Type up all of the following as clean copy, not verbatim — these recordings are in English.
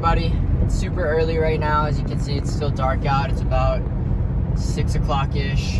everybody. It's super early right now. As you can see, it's still dark out. It's about 6 o'clock-ish.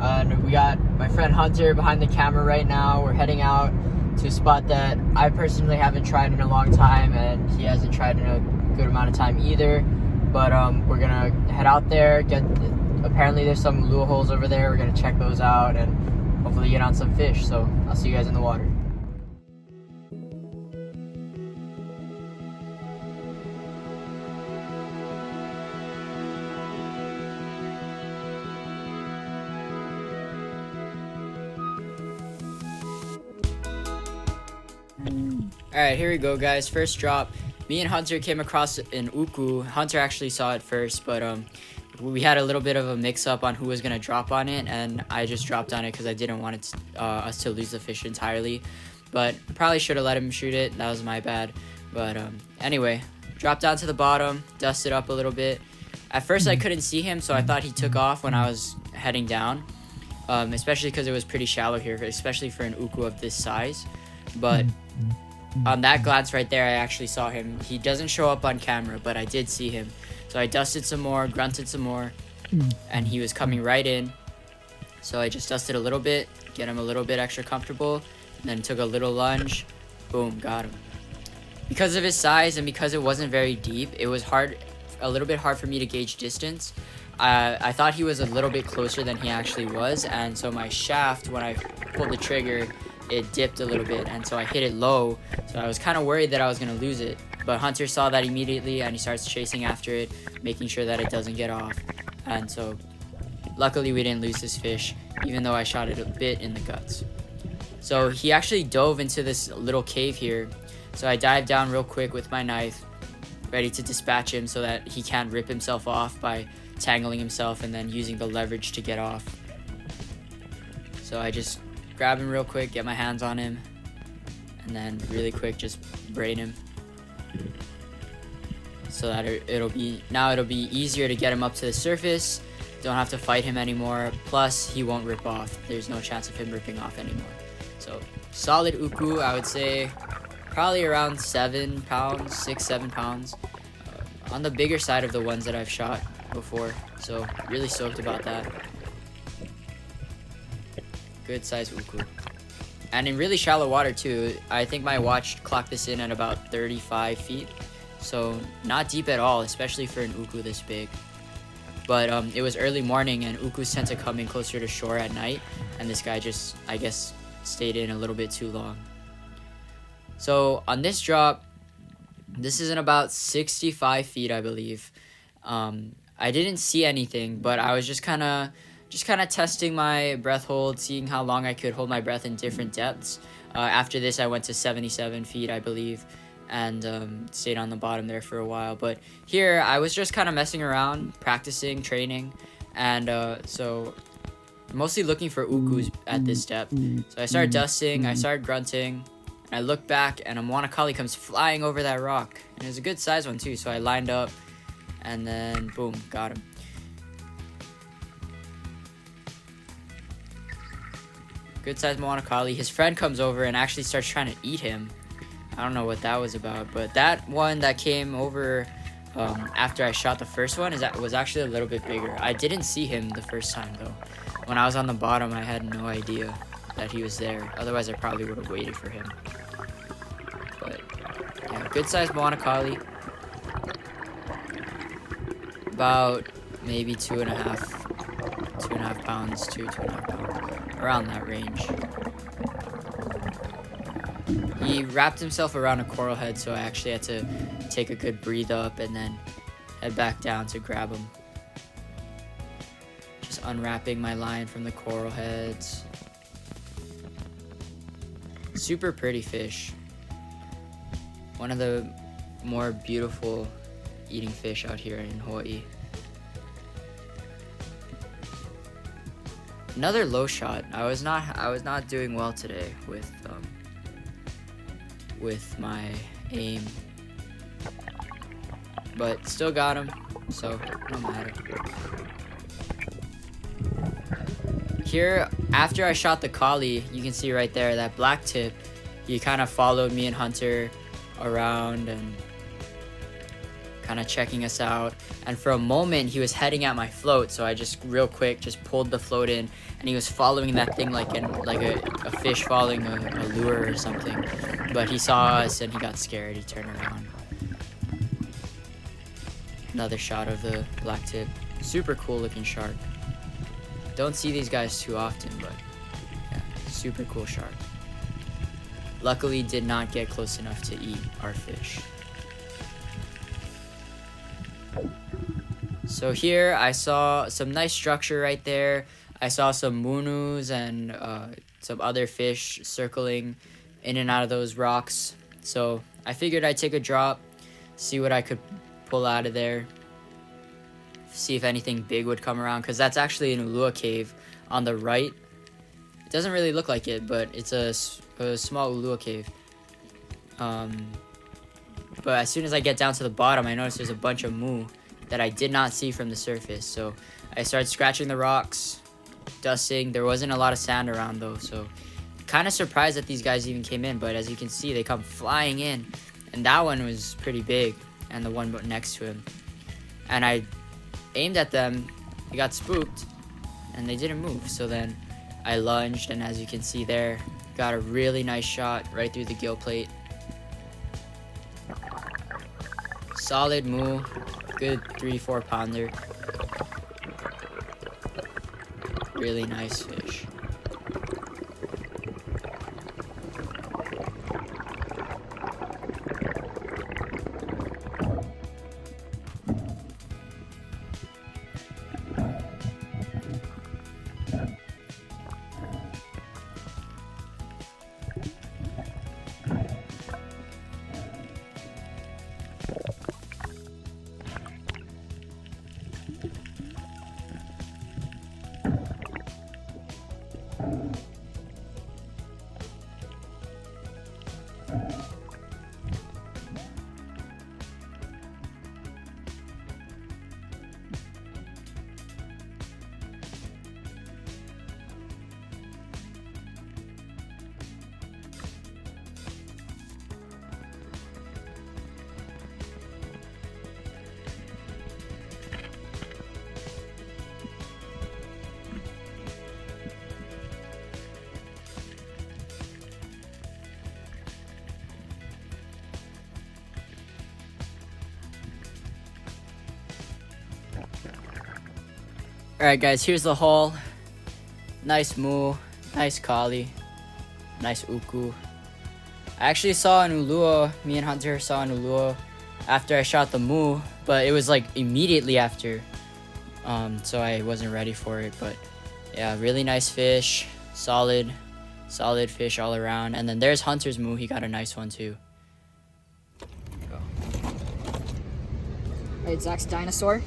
And we got my friend Hunter behind the camera right now. We're heading out to a spot that I personally haven't tried in a long time, and he hasn't tried in a good amount of time either. But we're gonna head out there, apparently there's some lure holes over there. We're gonna check those out and hopefully get on some fish. So I'll see you guys in the water. Alright, here we go, guys. First drop. Me and Hunter came across an uku. Hunter actually saw it first, but we had a little bit of a mix-up on who was going to drop on it, and I just dropped on it because I didn't want us to lose the fish entirely. But probably should have let him shoot it. That was my bad. But anyway, dropped down to the bottom, dusted up a little bit. At first I couldn't see him, so I thought he took off when I was heading down, especially because it was pretty shallow here, especially for an uku of this size. But on that glance right there, I actually saw him. He doesn't show up on camera, but I did see him. So I dusted some more, grunted some more, and he was coming right in. So I just dusted a little bit, get him a little bit extra comfortable, and then took a little lunge. Boom, got him. Because of his size and because it wasn't very deep, it was a little bit hard for me to gauge distance. I thought he was a little bit closer than he actually was, and so my shaft, when I pulled the trigger, it dipped a little bit, and so I hit it low. So I was kind of worried that I was going to lose it, but Hunter saw that immediately and he starts chasing after it, making sure that it doesn't get off. And so luckily we didn't lose this fish, even though I shot it a bit in the guts. So he actually dove into this little cave here, so I dived down real quick with my knife, ready to dispatch him so that he can't rip himself off by tangling himself and then using the leverage to get off. So I just grab him real quick, get my hands on him, and then really quick just braid him so that it'll be easier to get him up to the surface. Don't have to fight him anymore, plus he won't rip off. There's no chance of him ripping off anymore. So solid uku, I would say probably around 7 pounds, 6-7 pounds, on the bigger side of the ones that I've shot before, so really stoked about that. Good size uku, and in really shallow water too. I think my watch clocked this in at about 35 feet, so not deep at all, especially for an uku this big. But it was early morning, and ukus tend to come in closer to shore at night, and this guy just, I guess, stayed in a little bit too long. So on this drop, this is in about 65 feet, I believe. I didn't see anything, but I was just kind of testing my breath hold, seeing how long I could hold my breath in different depths. After this, I went to 77 feet, I believe, and stayed on the bottom there for a while. But here, I was just kind of messing around, practicing, training, and so mostly looking for ukus at this depth. So I started dusting, I started grunting, and I look back, and a moanakali comes flying over that rock. And it was a good size one too, so I lined up, and then boom, got him. Good size moanakali. His friend comes over and actually starts trying to eat him. I don't know what that was about, but that one that came over after I shot the first one was actually a little bit bigger. I didn't see him the first time though. When I was on the bottom, I had no idea that he was there. Otherwise, I probably would have waited for him. But yeah, good size moanakali. About maybe 2.5 pounds, 2.5 pounds, around that range. He wrapped himself around a coral head, so I actually had to take a good breathe up and then head back down to grab him. Just unwrapping my line from the coral heads. Super pretty fish. One of the more beautiful eating fish out here in Hawaii. Another low shot. I was not doing well today with my aim, but still got him, so no matter. Here, after I shot the collie, you can see right there that black tip. He kind of followed me and Hunter around, and kind of checking us out. And for a moment, he was heading at my float, so I just real quick just pulled the float in, and he was following that thing like a fish following a lure or something. But he saw us and he got scared. He turned around. Another shot of the black tip. Super cool looking shark. Don't see these guys too often, but yeah, super cool shark. Luckily did not get close enough to eat our fish. So here I saw some nice structure right there. I saw some munus and some other fish circling in and out of those rocks. So I figured I'd take a drop, see what I could pull out of there, see if anything big would come around, because that's actually an ulua cave on the right. It doesn't really look like it, but it's a small ulua cave. But as soon as I get down to the bottom, I notice there's a bunch of mu that I did not see from the surface. So I started scratching the rocks, dusting. There wasn't a lot of sand around though, so kind of surprised that these guys even came in. But as you can see, they come flying in, and that one was pretty big, and the one next to him. And I aimed at them, they got spooked, and they didn't move. So then I lunged, and as you can see there, got a really nice shot right through the gill plate. Solid mu, good 3-4 pounder. Really nice fish. Alright guys, here's the haul. Nice mu, nice kali, nice uku. I actually saw an ulua, me and Hunter saw an ulua after I shot the mu, but it was like immediately after. So I wasn't ready for it, but yeah, really nice fish, solid fish all around. And then there's Hunter's mu, he got a nice one too. Alright, Zach's dinosaur.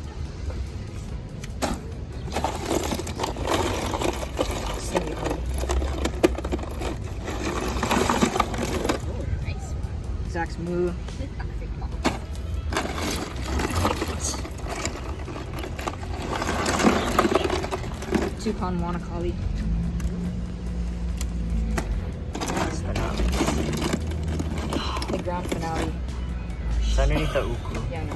Zach's mu. 2-pound wanakali. The ground finale. It's underneath the uku. Yeah, I know.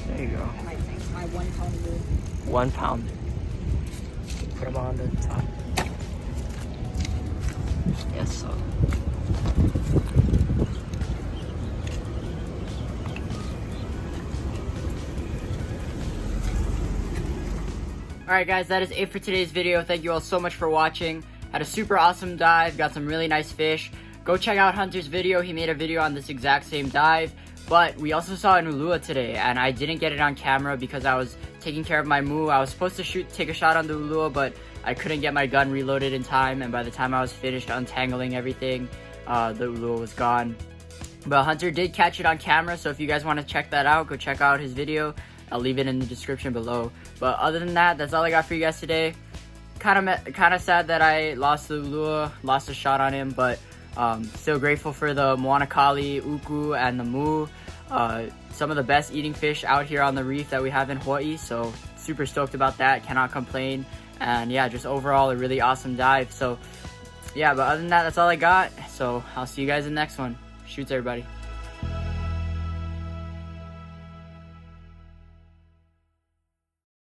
There you go. My 1 pound blue. 1 pound. Put them on the top. Yes, so. Alright guys, that is it for today's video. Thank you all so much for watching. Had a super awesome dive, got some really nice fish. Go check out Hunter's video. He made a video on this exact same dive. But we also saw an ulua today, and I didn't get it on camera because I was taking care of my mu. I was supposed to take a shot on the ulua, but I couldn't get my gun reloaded in time, and by the time I was finished untangling everything, the ulua was gone. But Hunter did catch it on camera, so if you guys want to check that out, go check out his video. I'll leave it in the description below. But other than that, that's all I got for you guys today. Kind of sad that I lost the ulua, lost a shot on him, but still grateful for the moanakali, uku, and the mu. Some of the best eating fish out here on the reef that we have in Hawaii, so super stoked about that. Cannot complain. And yeah, just overall a really awesome dive. So yeah, but other than that, that's all I got. So I'll see you guys in the next one. Shoots, everybody.